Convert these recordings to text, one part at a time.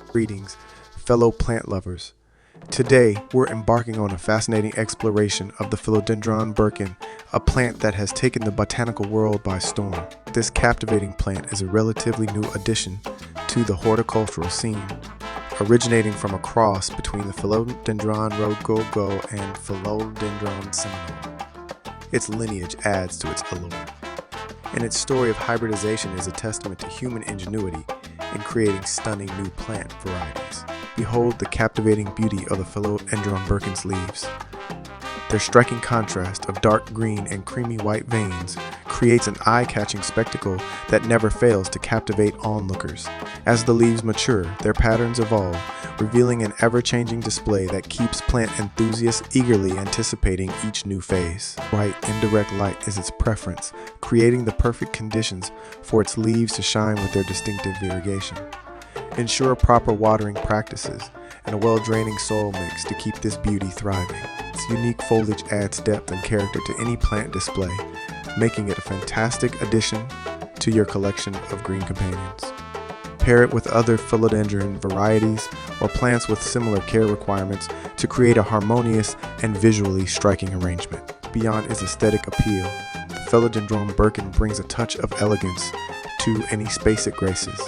Greetings, fellow plant lovers. Today, we're embarking on a fascinating exploration of the Philodendron Birkin, a plant that has taken the botanical world by storm. This captivating plant is a relatively new addition to the horticultural scene, originating from a cross between the Philodendron rococo and Philodendron seminole. Its lineage adds to its allure, and its story of hybridization is a testament to human ingenuity in creating stunning new plant varieties. Behold the captivating beauty of the Philodendron Birkin's leaves. Their striking contrast of dark green and creamy white veins creates an eye-catching spectacle that never fails to captivate onlookers. As the leaves mature, their patterns evolve, revealing an ever-changing display that keeps plant enthusiasts eagerly anticipating each new phase. Bright, indirect light is its preference, creating the perfect conditions for its leaves to shine with their distinctive variegation. Ensure proper watering practices and a well-draining soil mix to keep this beauty thriving. Its unique foliage adds depth and character to any plant display, making it a fantastic addition to your collection of green companions. Pair it with other philodendron varieties or plants with similar care requirements to create a harmonious and visually striking arrangement. Beyond its aesthetic appeal, the Philodendron Birkin brings a touch of elegance to any space it graces.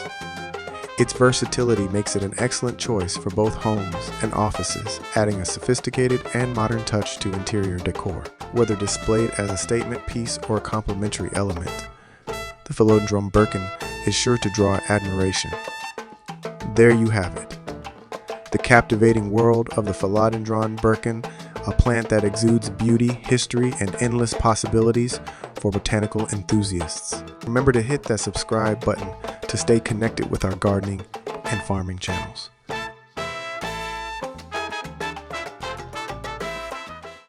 Its versatility makes it an excellent choice for both homes and offices, adding a sophisticated and modern touch to interior decor. Whether displayed as a statement piece or a complementary element, the Philodendron Birkin is sure to draw admiration. There you have it. The captivating world of the Philodendron Birkin, a plant that exudes beauty, history, and endless possibilities for botanical enthusiasts. Remember to hit that subscribe button to stay connected with our gardening and farming channels.